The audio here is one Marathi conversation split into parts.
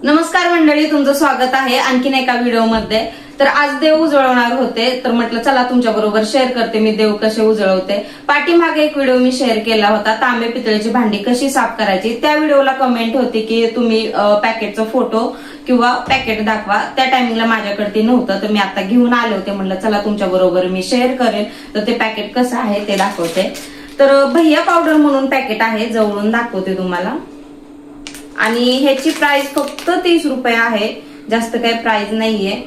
नमस्कार मंडळी, तुमचं स्वागत आहे आणखीन एका व्हिडिओमध्ये। तर आज देव उजळवणार होते, तर म्हटलं चला तुमच्या बरोबर शेअर करते मी देव कसे उजळवते। पाठीमागे एक व्हिडिओ मी शेअर केला होता, तांबे पितळेची भांडी कशी साफ करायची। त्या व्हिडिओला कमेंट होती की तुम्ही पॅकेटचा फोटो किंवा पॅकेट दाखवा। त्या टायमिंगला माझ्याकडे ते नव्हतं, तर मी आता घेऊन आले होते। म्हटलं चला तुमच्या बरोबर मी शेअर करेन, तर ते पॅकेट कसं आहे ते दाखवते। तर भैया पावडर म्हणून पॅकेट आहे, जवळून दाखवते तुम्हाला। आणि ह्याची प्राइस फक्त 30 रुपये आहे, जास्त काही प्राइस नाहीये।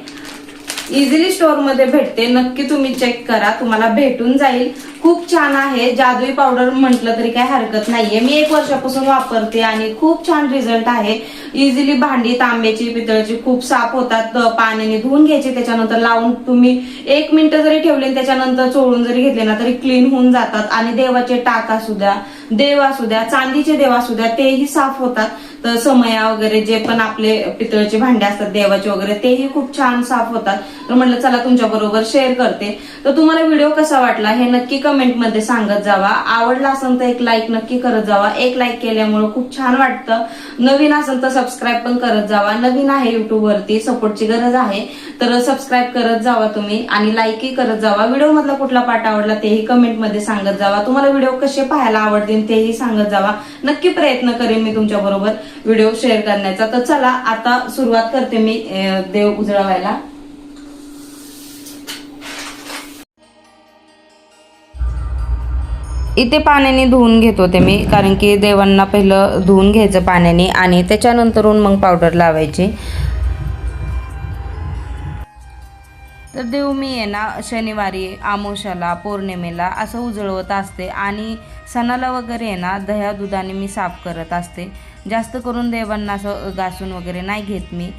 इझिली स्टोर मध्ये भेटते, नक्की तुम्ही चेक करा, तुम्हाला भेटून जाईल। खूप छान आहे, जादुई पावडर म्हटलं तरी काही हरकत नाहीये। मी 1 वर्षापासून वापरते आणि खूप छान रिझल्ट आहे। इझिली भांडी तांब्याची पितळची खूप साफ होतात। पाण्याने धुवून घ्यायचे, त्याच्यानंतर लावून तुम्ही 1 मिनिट जरी ठेवले त्याच्यानंतर चोळून जरी घेतले ना तरी क्लीन होऊन जातात। आणि देवाचे टाक असू द्या, देव असू द्या, चांदीचे देव असू द्या, तेही साफ होतात। तर समया वगैरे जे पण आपले पितळचे भांडे असतात देवाचे वगैरे, तेही खूप छान साफ होतात। तर म्हटलं चला तुमच्या बरोबर शेअर करते। तर तुम्हाला व्हिडिओ कसा वाटला हे नक्की कमेंट मध्ये सांगत जावा। आवडला असेल तर एक लाईक नक्की करत जावा, एक लाईक केल्यामुळे खूप छान वाटतं। नवीन असेल तर सबस्क्राईब पण करत जावा, नवीन आहे युट्यूब वरती, सपोर्टची गरज आहे, तर सबस्क्राईब करत जावा तुम्ही आणि लाईकही करत जावा। व्हिडिओ मधला कुठला पार्ट आवडला तेही कमेंट मध्ये सांगत जावा। तुम्हाला व्हिडिओ कसे पाहायला आवडतील तेही सांगत जावा, नक्की प्रयत्न करेन मी तुमच्या बरोबर व्हिडिओ शेअर करण्याचा। तर चला आता सुरुवात करते मी देव उजळवायला। इथे पाण्याने धुवून घेत होते मी, कारण की देवांना पहिलं धुवून घ्यायचं पाण्याने आणि त्याच्यानंतरून मग पावडर लावायची। तर देव मी आहे ना शनिवारी, अमावस्याला, पौर्णिमेला असं उजळवत असते आणि सणाला वगैरे आहे ना दह्या दुधाने मी साफ करत असते। जास्त करून देवांना असं घासून वगैरे नाही घेत मी।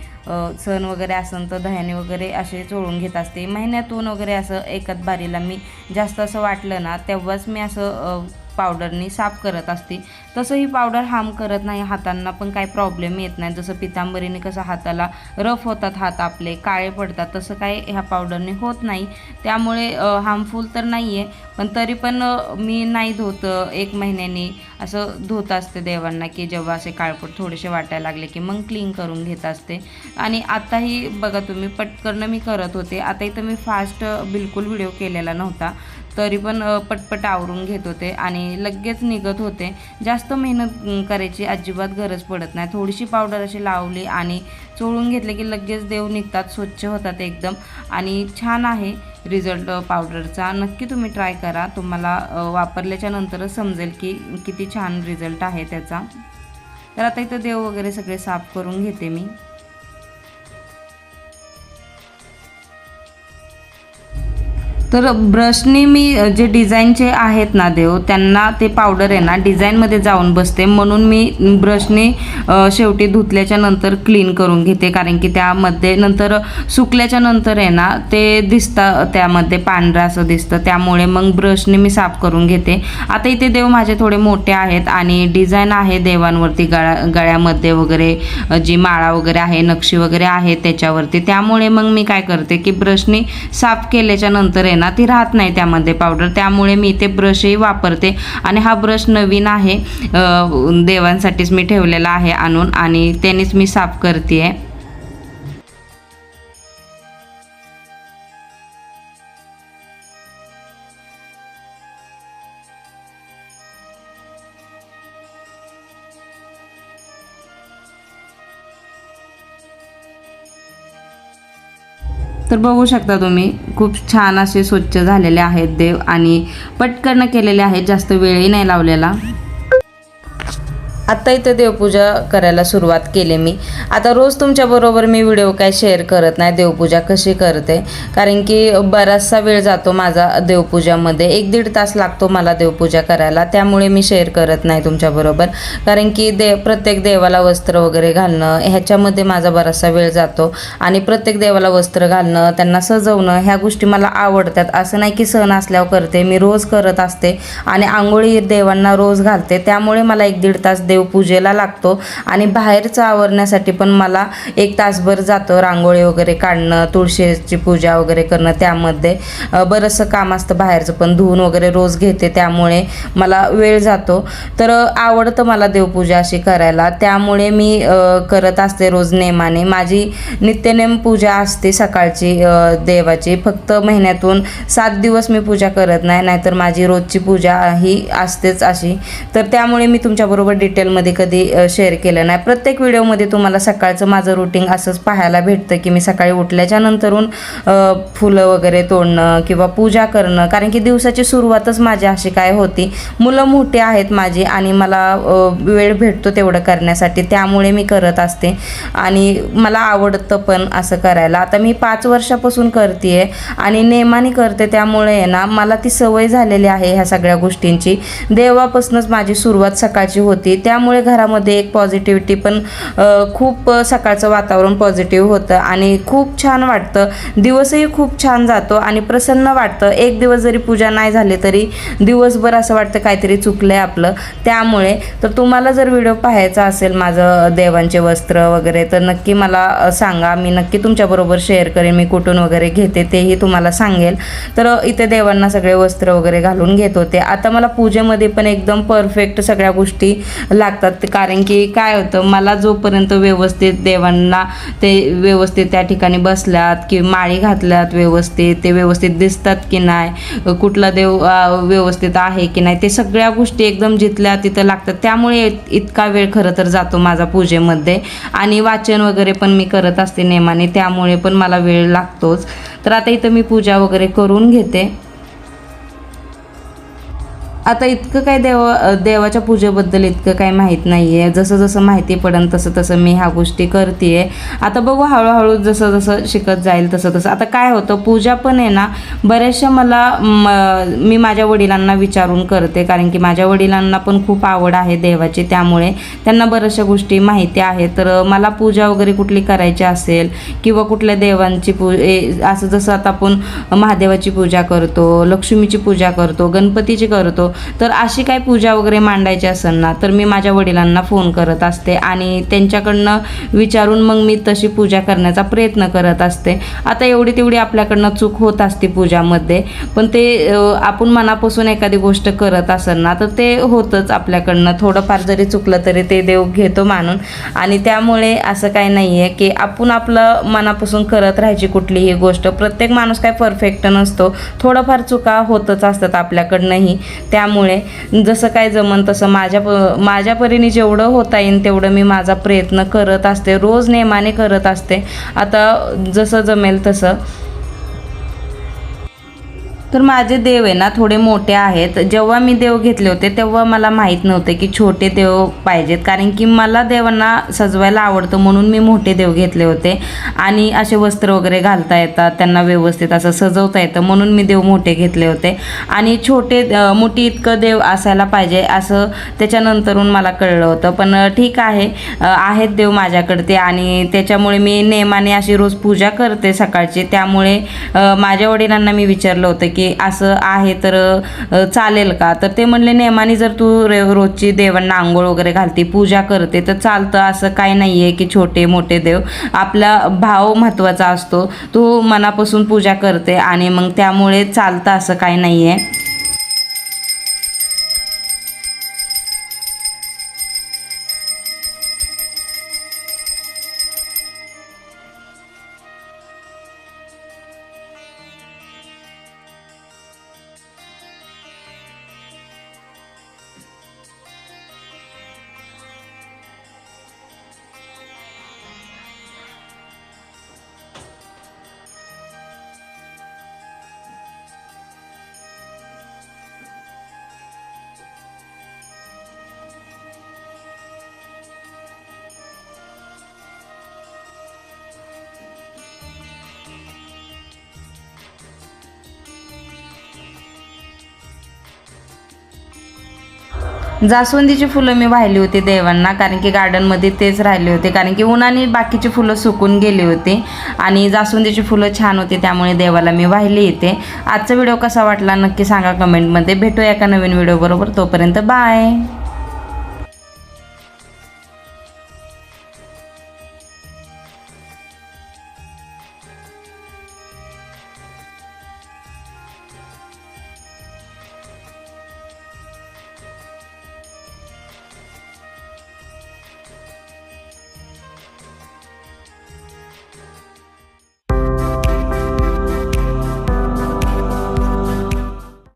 सण वगैरे असेल तर दह्याने वगैरे असे चोळून घेत असते। महिन्यातून वगैरे असं एकाच बारीला मी जास्त असं वाटलं ना तेव्हाच मी असं पावडरनी साफ करत असते। तसं ही पावडर हार्म करत नाही, हातांना पण काही प्रॉब्लेम येत नाही। जसं पितांबरीने कसं हाताला रफ होतात, हात आपले काळे पडतात, तसं काही ह्या पावडरने होत नाही। त्यामुळे हार्मफुल तर नाही आहे, पण तरी पण मी नाही धुत, 1 महिन्याने असं धुत असते देवांना, की जेव्हा असे काळपट थोडेसे वाटायला लागले की मग क्लीन करून घेत असते। आणि आताही बघा तुम्ही पटकन मी करत होते। आता इथं मी फास्ट बिलकुल व्हिडिओ केलेला नव्हता, तरी पण पटपट आवरून घेत होते आणि लगेच निघत होते। जास्त मेहनत करायची अजिबात गरज पडत नाही। थोडीशी पावडर अशी लावली आणि चोळून घेतले की लगेच देव निघतात, स्वच्छ होतात एकदम। आणि छान आहे रिझल्ट पावडरचा, नक्की तुम्ही ट्राय करा। तुम्हाला वापरल्याच्या नंतरच समजेल की किती छान रिझल्ट आहे त्याचा। तर आता इथं देव वगैरे सगळे साफ करून घेते मी। तर ब्रशने मी जे डिझाईनचे आहेत ना देव, त्यांना ते पावडर आहे ना डिझाईनमध्ये जाऊन बसते, म्हणून मी ब्रशने शेवटी धुतल्याच्या नंतर क्लीन करून घेते। कारण की त्यामध्ये नंतर सुकल्याच्या नंतर आहे ना ते दिसतं, त्यामध्ये पांढरं असं दिसतं, त्यामुळे मग ब्रशने मी साफ करून घेते। आता इथे देव माझे थोडे मोठे आहेत आणि डिझाईन आहे देवांवरती, गळ्यामध्ये वगैरे जी माळा वगैरे आहे, नक्षी वगैरे आहे त्याच्यावरती, त्यामुळे मग मी काय करते की ब्रशने साफ केल्याच्या नंतर आहे ना ती राहत नाही त्यामध्ये पावडर, त्यामुळे मी ते ब्रशही वापरते। आणि हा ब्रश नवीन आहे, देवांसाठीच मी ठेवलेला आहे आणून, आणि त्यानेच मी साफ करते। तर बघू शकता तुम्ही, खूप छान असे स्वच्छ झालेले आहेत देव आणि पटकन केलेले आहेत, जास्त वेळही नाही लावलेला। आता इथे देवपूजा करायला सुरुवात केली मी। आता रोज तुमच्याबरोबर मी व्हिडिओ काय शेअर करत नाही देवपूजा कशी करते, कारण की बराचसा वेळ जातो माझा देवपूजामध्ये, 1-1.5 तास लागतो मला देवपूजा करायला, त्यामुळे मी शेअर करत नाही तुमच्याबरोबर। कारण की प्रत्येक देवाला वस्त्र वगैरे घालणं ह्याच्यामध्ये माझा बराचसा वेळ जातो, आणि प्रत्येक देवाला वस्त्र घालणं, त्यांना सजवणं, ह्या गोष्टी मला आवडतात। असं नाही की सण असल्यावर करते, मी रोज करत असते आणि आंघोळी देवांना रोज घालते, त्यामुळे मला 1-1.5 तास देवपूजेला लागतो आणि बाहेरचं आवरण्यासाठी पण मला 1 तासभर जातो. रांगोळी वगैरे काढणं, तुळशीची पूजा वगैरे करणं, त्यामध्ये बरंचसं काम असतं. बाहेरचं पण धुवून वगैरे रोज घेते, त्यामुळे मला वेळ जातो. तर आवडतं मला देवपूजा अशी करायला, त्यामुळे मी करत असते रोज नेमाने. माझी नित्यनेम पूजा असते सकाळची देवाची. फक्त महिन्यातून 7 दिवस मी पूजा करत नाही, नाहीतर माझी रोजची पूजा ही असतेच अशी. तर त्यामुळे मी तुमच्याबरोबर डिटेलमध्ये कधी शेअर केलं नाही. प्रत्येक व्हिडिओमध्ये तुम्हाला सकाळचं माझं रुटीन असंच पाहायला भेटतं की मी सकाळी उठल्याच्या नंतरून फुलं वगैरे तोडणं किंवा पूजा करणं, कारण की दिवसाची सुरुवातच माझी अशी काय होती. मुलं मोठी आहेत माझी आणि मला वेळ भेटतो तेवढं करण्यासाठी, त्यामुळे मी करत असते आणि मला आवडतं पण असं करायला. आता मी 5 वर्षापासून करते आणि नेमाने करते, त्यामुळे आहे ना मला ती सवय झालेली आहे ह्या सगळ्या गोष्टींची. देवापासूनच माझी सुरुवात सकाळची होती, त्यामुळे घरामध्ये एक पॉझिटिव्हिटी पण खूप सकाळचं वातावरण पॉझिटिव्ह होतं आणि खूप छान वाटतं. दिवसही खूप छान जातो आणि प्रसन्न वाटतं. एक दिवस जरी पूजा नाही झाली तरी दिवसभर असं वाटतं काहीतरी चुकलंय आपलं. त्यामुळे तर तुम्हाला जर व्हिडिओ पाहायचा असेल माझं देवांचे वस्त्र वगैरे तर नक्की मला सांगा, मी नक्की तुमच्याबरोबर शेअर करेन. मी कुठून वगैरे घेते तेही तुम्हाला सांगेल. तर इथे देवांना सगळे वस्त्र वगैरे घालून घेत होते. आता मला पूजेमध्ये पण एकदम परफेक्ट सगळ्या गोष्टी लागतात, कारण की काय होतं, मला जोपर्यंत व्यवस्थित देवांना ते व्यवस्थित त्या ठिकाणी बसल्यात की माळी घातल्यात व्यवस्थित, ते व्यवस्थित दिसतात की नाही, कुठला देव व्यवस्थित आहे की नाही, ते सगळ्या गोष्टी एकदम जिथल्या तिथं लागतात. त्यामुळे इतका वेळ खरं तर जातो माझा पूजेमध्ये. आणि वाचन वगैरे पण मी करत असते नेमाने, त्यामुळे पण मला वेळ लागतोच. तर आता इथं मी पूजा वगैरे करून घेते. आता इतकं काय देवाच्या पूजेबद्दल इतकं काही माहीत नाही आहे. जसं जसं माहिती पडेल तसं तसं मी ह्या गोष्टी करते आहे. आता बघू हळूहळू जसं जसं शिकत जाईल तसं तसं. आता काय होतं, पूजा पण आहे ना बऱ्याचशा मी माझ्या वडिलांना विचारून करते, कारण की माझ्या वडिलांना पण खूप आवड आहे देवाची, त्यामुळे त्यांना बऱ्याचशा गोष्टी माहिती आहेत. तर मला पूजा वगैरे कुठली करायची असेल किंवा कुठल्या देवांची असं जसं आता आपण महादेवाची पूजा करतो, लक्ष्मीची पूजा करतो, गणपतीची करतो, तर अशी काही पूजा वगैरे मांडायची असेल ना तर मी माझ्या वडिलांना फोन करत असते आणि त्यांच्याकडनं विचारून मग मी तशी पूजा करण्याचा प्रयत्न करत असते. आता एवढी तेवढी आपल्याकडनं चूक होत असते पूजामध्ये, पण ते आपण मनापासून एखादी गोष्ट करत असेल ना तर ते होतंच आपल्याकडनं. थोडंफार जरी चुकलं तरी ते देव घेतो मानून. आणि त्यामुळे असं काही नाही आहे की आपण आपलं मनापासून करत राहायची कुठलीही गोष्ट. प्रत्येक माणूस काय परफेक्ट नसतो, थोडंफार चुका होतच असतात आपल्याकडनंही. त्यामुळे जसं काय जमन तसं माझ्या परीने जेवढं होता येईल तेवढं मी माझा प्रयत्न करत असते, रोज नेमाने करत असते. आता जसं जमेल तसं. तर माझे देव आहे ना थोडे मोठे आहेत. जेव्हा मी देव घेतले होते तेव्हा मला माहीत नव्हते की छोटे देव पाहिजेत, कारण की मला देवांना सजवायला आवडतं म्हणून मी मोठे देव घेतले होते. आणि असे वस्त्र वगैरे घालता येतात, त्यांना व्यवस्थित असं सजवता येतं म्हणून मी देव मोठे घेतले होते. आणि मोठी इतकं देव असायला पाहिजे असं त्याच्यानंतरून मला कळलं होतं. पण ठीक आहे, आहेत देव माझ्याकडे आणि त्याच्यामुळे मी नेमाने अशी रोज पूजा करते सकाळची. त्यामुळे माझ्या वडिलांना मी विचारलं होतं की असं आहे तर चालेल का, तर ते म्हणले नेमाने जर तू रोजची देवांना आंघोळ वगैरे घालते, पूजा करते तर चालतं. असं काही नाही आहे की छोटे मोठे देव, आपला भाव महत्त्वाचा असतो. तू मनापासून पूजा करते आणि मग त्यामुळे चालतं, असं काही नाही आहे. जास्वंदीची फुलं मी वाहिली होती देवांना, कारण की गार्डनमध्ये तेच राहिले होते, कारण की उन्हाने बाकीची फुलं सुकून गेली होती आणि जास्वंदीची फुलं छान होती त्यामुळे देवाला मी वाहिली येते. आजचा व्हिडिओ कसा वाटला नक्की सांगा कमेंटमध्ये. भेटूया एका नवीन व्हिडिओ बरोबर, तोपर्यंत बाय.